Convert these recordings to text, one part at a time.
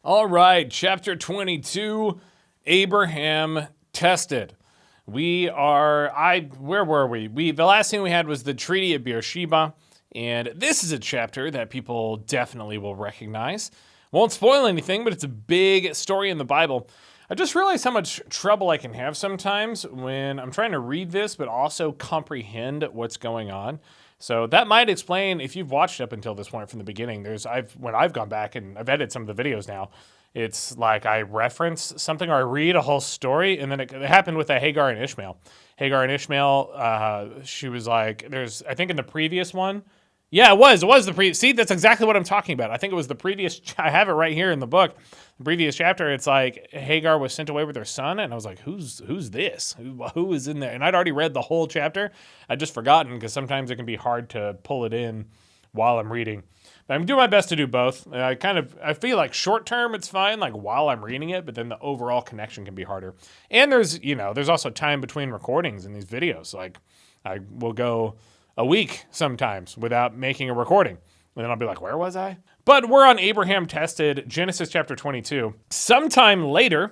All right, chapter 22, Abraham tested. Where were we? The last thing we had was the Treaty of Beersheba, and this is a chapter that people definitely will recognize. Won't spoil anything, but it's a big story in the Bible. I just realized how much trouble I can have sometimes when I'm trying to read this, but also comprehend what's going on. So that might explain, if you've watched up until this point from the beginning, when I've gone back and I've edited some of the videos now, it's like I reference something or I read a whole story, and then it happened with Hagar and Ishmael. Hagar and Ishmael, she was like, I think in the previous one, yeah, it was the previous. See, that's exactly what I'm talking about. I think it was the previous. I have it right here in the book. The previous chapter, it's like Hagar was sent away with her son, and I was like, who's this? Who is in there? And I'd already read the whole chapter. I'd just forgotten because sometimes it can be hard to pull it in while I'm reading. But I'm doing my best to do both. I feel like short term it's fine, like while I'm reading it, but then the overall connection can be harder. And there's also time between recordings in these videos. Like I will go a week sometimes without making a recording. And then I'll be like, where was I? But we're on Abraham tested, Genesis chapter 22. Sometime later,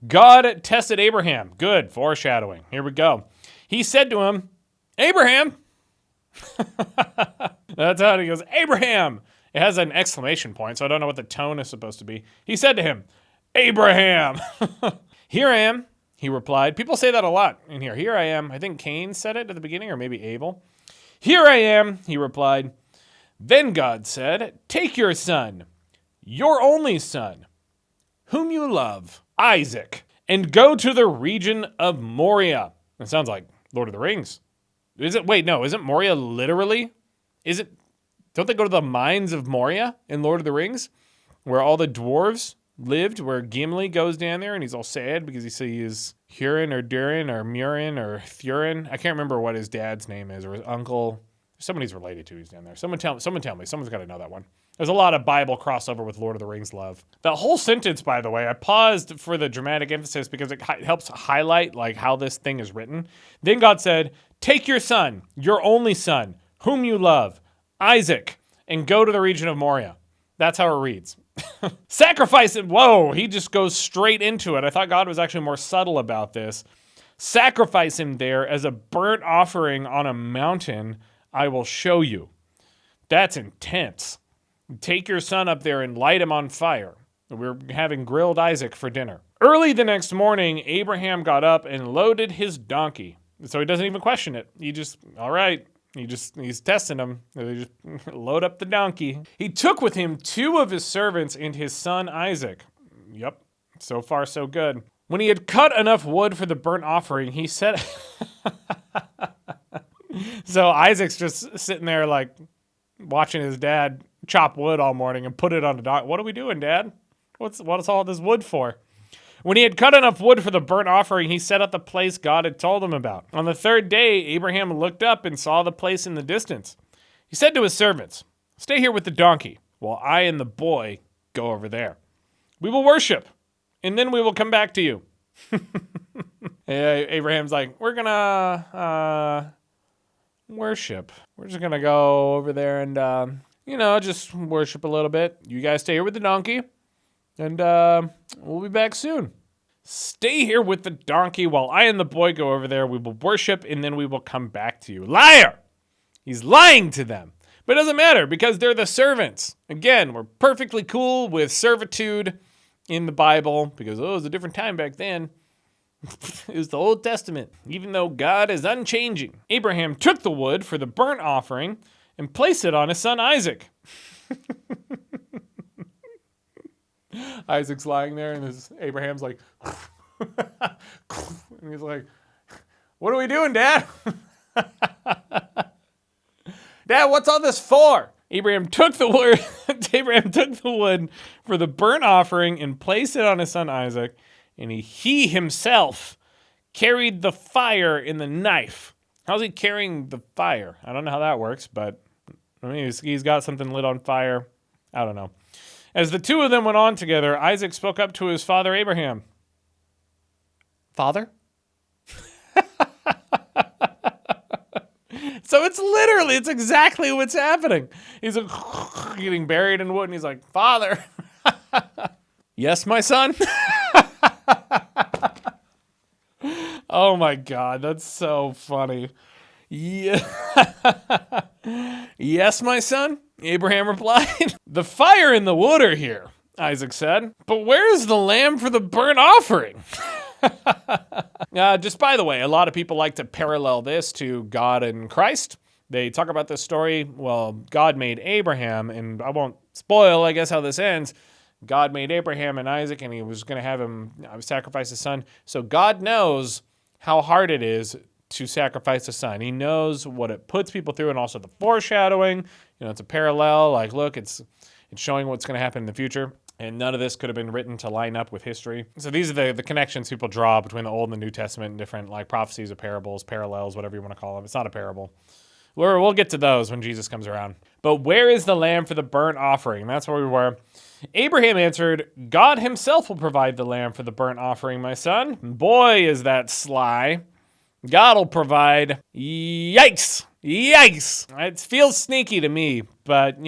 God tested Abraham. Good, foreshadowing. Here we go. He said to him, Abraham. That's how he goes, Abraham. It has an exclamation point, so I don't know what the tone is supposed to be. He said to him, Abraham. Here I am. He replied. People say that a lot in here. Here I am. I think Cain said it at the beginning, or maybe Abel. Here I am, he replied. Then God said, take your son, your only son, whom you love, Isaac, and go to the region of Moriah. It sounds like Lord of the Rings. Isn't Moriah literally? Don't they go to the mines of Moriah in Lord of the Rings, where all the dwarves lived, where Gimli goes down there and he's all sad because he sees Hurin or Durin or Murin or Thurin. I can't remember what his dad's name is, or his uncle. Somebody's related to who's down there. Someone tell me. Someone's got to know that one. There's a lot of Bible crossover with Lord of the Rings love. The whole sentence, by the way, I paused for the dramatic emphasis because it helps highlight like how this thing is written. Then God said, take your son, your only son, whom you love, Isaac, and go to the region of Moriah. That's how it reads. Sacrifice him. Whoa, he just goes straight into it. I thought God was actually more subtle about this. Sacrifice him there as a burnt offering on a mountain I will show you. That's intense. Take your son up there and light him on fire. We're having grilled Isaac for dinner. Early the next morning, Abraham got up and loaded his donkey. So he doesn't even question it. All right. He's testing him. They just load up the donkey. He took with him 2 of his servants and his son Isaac. Yep, so far so good. When he had cut enough wood for the burnt offering, he said... So Isaac's just sitting there like watching his dad chop wood all morning and put it on the donkey. What are we doing, Dad? What's all this wood for? When he had cut enough wood for the burnt offering, he set up the place God had told him about. On the 3rd day, Abraham looked up and saw the place in the distance. He said to his servants, stay here with the donkey, while I and the boy go over there. We will worship, and then we will come back to you. Abraham's like, we're gonna worship. We're just gonna go over there and, just worship a little bit. You guys stay here with the donkey. And we'll be back soon. Stay here with the donkey while I and the boy go over there. We will worship, and then we will come back to you. Liar! He's lying to them. But it doesn't matter, because they're the servants. Again, we're perfectly cool with servitude in the Bible, because, it was a different time back then. It was the Old Testament, even though God is unchanging. Abraham took the wood for the burnt offering and placed it on his son Isaac. Isaac's lying there, and Abraham's like, and he's like, what are we doing, Dad? Dad, what's all this for? Abraham took the wood for the burnt offering and placed it on his son Isaac, and he himself carried the fire in the knife. How's he carrying the fire? I don't know how that works, but he's got something lit on fire. I don't know. As the 2 of them went on together, Isaac spoke up to his father Abraham. Father? So it's exactly what's happening. He's getting buried in wood, and he's like, Father. Yes, my son? Oh my God, that's so funny. Yeah. Yes, my son, Abraham replied. The fire and the wood are here, Isaac said. But where is the lamb for the burnt offering? Just by the way, a lot of people like to parallel this to God and Christ. They talk about this story. Well, God made Abraham, and I won't spoil, I guess, how this ends. God made Abraham and Isaac, and he was going to have him sacrifice his son. So God knows how hard it is to sacrifice a son. He knows what it puts people through, and also the foreshadowing. It's a parallel. Like, look, it's showing what's going to happen in the future. And none of this could have been written to line up with history. So these are the connections people draw between the Old and the New Testament and different like prophecies or parables, parallels, whatever you want to call them. It's not a parable. We'll get to those when Jesus comes around. But where is the lamb for the burnt offering? That's where we were. Abraham answered, God himself will provide the lamb for the burnt offering, my son. Boy, is that sly. God will provide. Yikes. Yikes. It feels sneaky to me, but,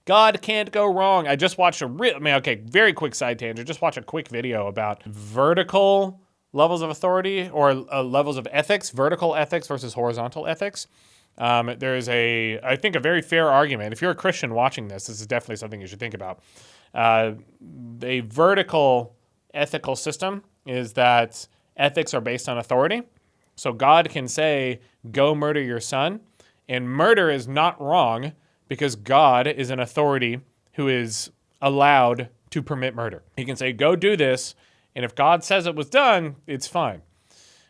God can't go wrong. I just watched very quick side tangent. Just watch a quick video about vertical levels of authority or levels of ethics, vertical ethics versus horizontal ethics. There's I think a very fair argument. If you're a Christian watching this is definitely something you should think about. A vertical ethical system is that ethics are based on authority. So God can say, go murder your son, and murder is not wrong because God is an authority who is allowed to permit murder. He can say, go do this, and if God says it was done, it's fine.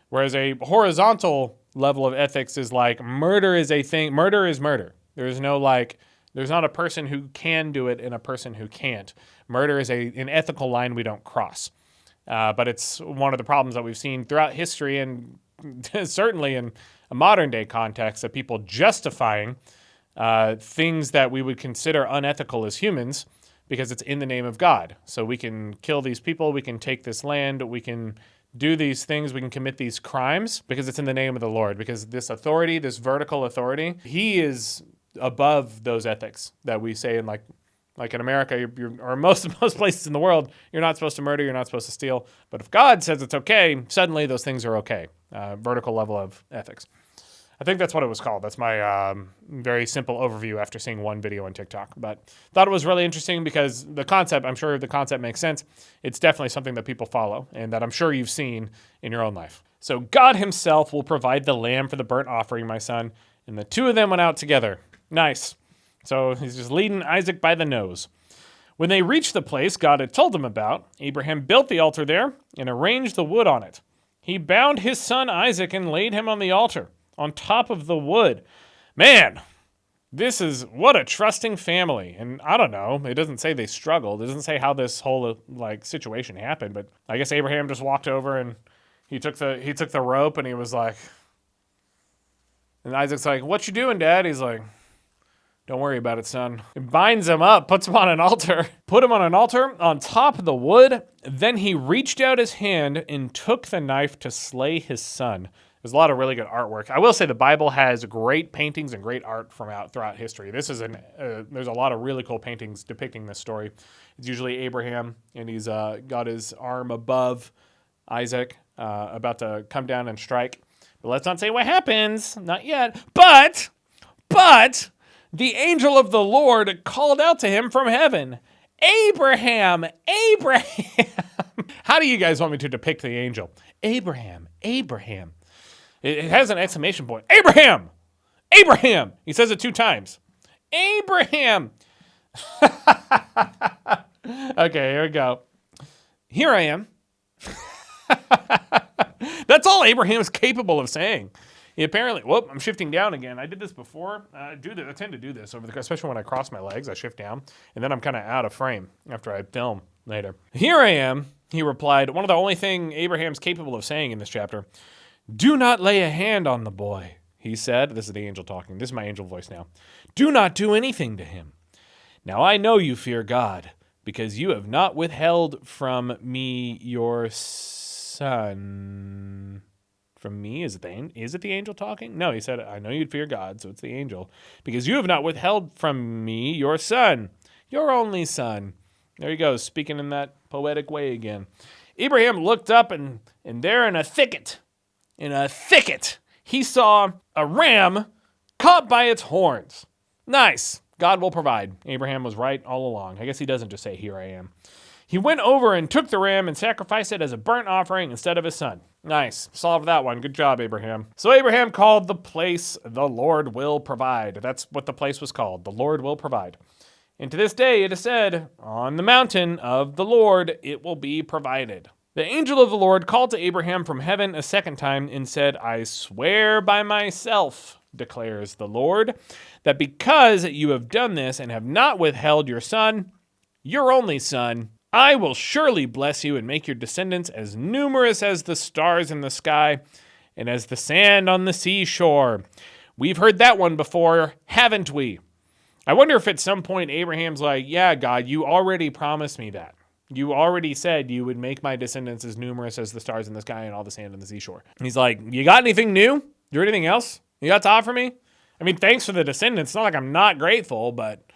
Whereas a horizontal level of ethics is like, murder is a thing, murder is murder. There's not a person who can do it and a person who can't. Murder is an ethical line we don't cross. But it's one of the problems that we've seen throughout history and certainly in a modern day context of people justifying things that we would consider unethical as humans because it's in the name of God. So we can kill these people, we can take this land, we can do these things, we can commit these crimes because it's in the name of the Lord. Because this authority, this vertical authority, he is above those ethics that we say in like in America, or most places in the world, you're not supposed to murder, you're not supposed to steal. But if God says it's okay, suddenly those things are okay. Vertical level of ethics. I think that's what it was called. That's my very simple overview after seeing one video on TikTok. But thought it was really interesting because I'm sure the concept makes sense. It's definitely something that people follow and that I'm sure you've seen in your own life. So God himself will provide the lamb for the burnt offering, my son. And the two of them went out together. Nice. So he's just leading Isaac by the nose. When they reached the place God had told them about, Abraham built the altar there and arranged the wood on it. He bound his son Isaac and laid him on the altar, on top of the wood. Man, what a trusting family. And I don't know, it doesn't say they struggled. It doesn't say how this whole situation happened, but I guess Abraham just walked over and he took the rope and he was like, and Isaac's like, what you doing, Dad? He's like, don't worry about it, son. He binds him up, puts him on an altar, put him on an altar on top of the wood. Then he reached out his hand and took the knife to slay his son. There's a lot of really good artwork. I will say the Bible has great paintings and great art throughout history. There's a lot of really cool paintings depicting this story. It's usually Abraham, and he's got his arm above Isaac, about to come down and strike. But let's not say what happens. Not yet. But the angel of the Lord called out to him from heaven, Abraham, Abraham. How do you guys want me to depict the angel? Abraham, Abraham. It has an exclamation point. Abraham! Abraham! He says it 2 times. Abraham! Okay, here we go. Here I am. That's all Abraham's capable of saying. He apparently, I'm shifting down again. I did this before. I tend to do this especially when I cross my legs. I shift down, and then I'm kind of out of frame after I film later. Here I am, he replied. One of the only thing Abraham's capable of saying in this chapter. Do not lay a hand on the boy, he said. This is the angel talking. This is my angel voice now. Do not do anything to him. Now I know you fear God, because you have not withheld from me your son. From me? Is it the angel talking? No, he said, I know you'd fear God, so it's the angel. Because you have not withheld from me your son, your only son. There he goes, speaking in that poetic way again. Abraham looked up, and there in a thicket, he saw a ram caught by its horns. Nice. God will provide. Abraham was right all along. I guess he doesn't just say, here I am. He went over and took the ram and sacrificed it as a burnt offering instead of his son. Nice. Solved that one. Good job, Abraham. So Abraham called the place, the Lord will provide. That's what the place was called. The Lord will provide. And to this day it is said, on the mountain of the Lord it will be provided. The angel of the Lord called to Abraham from heaven a second time and said, I swear by myself, declares the Lord, that because you have done this and have not withheld your son, your only son, I will surely bless you and make your descendants as numerous as the stars in the sky and as the sand on the seashore. We've heard that one before, haven't we? I wonder if at some point Abraham's like, yeah, God, you already promised me that. You already said you would make my descendants as numerous as the stars in the sky and all the sand on the seashore. And he's like, you got anything new? Do anything else you got to offer me? I mean, thanks for the descendants. It's not like I'm not grateful, but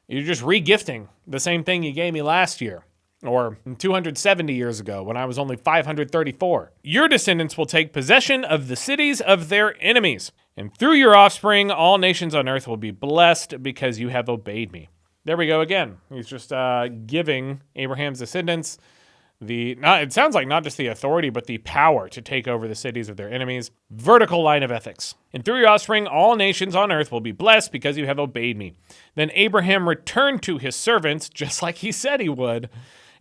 you're just re-gifting the same thing you gave me last year. Or 270 years ago when I was only 534. Your descendants will take possession of the cities of their enemies. And through your offspring, all nations on earth will be blessed because you have obeyed me. There we go again. He's just giving Abraham's descendants it sounds like not just the authority, but the power to take over the cities of their enemies. Vertical line of ethics. And through your offspring, all nations on earth will be blessed because you have obeyed me. Then Abraham returned to his servants, just like he said he would,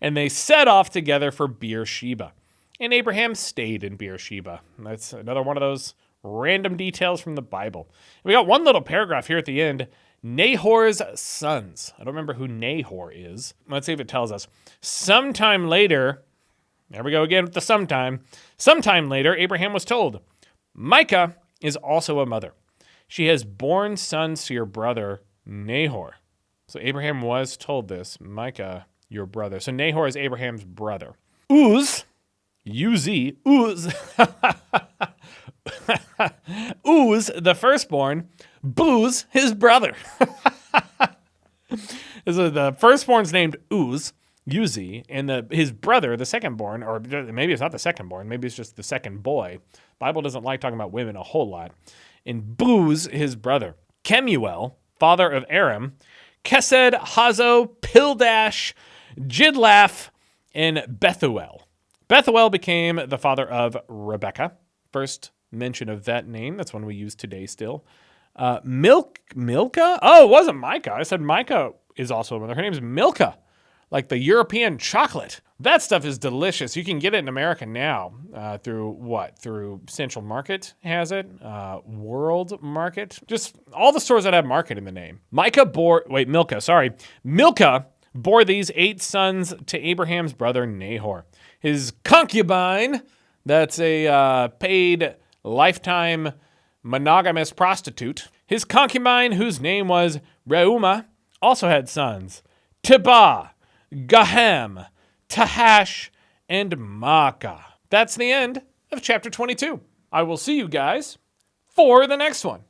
and they set off together for Beersheba. And Abraham stayed in Beersheba. That's another one of those random details from the Bible. We got one little paragraph here at the end. Nahor's sons. I don't remember who Nahor is. Let's see if it tells us. Sometime later, there we go again with the sometime. Sometime later, Abraham was told, Micah is also a mother. She has borne sons to your brother Nahor. So Abraham was told this, Micah, your brother. So Nahor is Abraham's brother. Uz, U-Z, Uz, Uz, the firstborn, Booz, his brother. So the firstborn's named Uz, U-Z, and his brother, the secondborn, or maybe it's not the secondborn, maybe it's just the second boy. Bible doesn't like talking about women a whole lot. And Booz, his brother. Kemuel, father of Aram, Kesed, Hazo, Pildash, Jidlaph, and Bethuel. Bethuel became the father of Rebekah. First mention of that name. That's one we use today still. Milcah? Oh, it wasn't Micah. I said Micah is also a mother. Her name is Milcah, like the European chocolate. That stuff is delicious. You can get it in America now through what? Through Central Market has it. World Market. Just all the stores that have market in the name. Milcah bore these 8 sons to Abraham's brother Nahor. His concubine, that's a paid lifetime monogamous prostitute. His concubine, whose name was Reumah, also had sons. Tibah, Gahem, Tahash, and Maacah. That's the end of chapter 22. I will see you guys for the next one.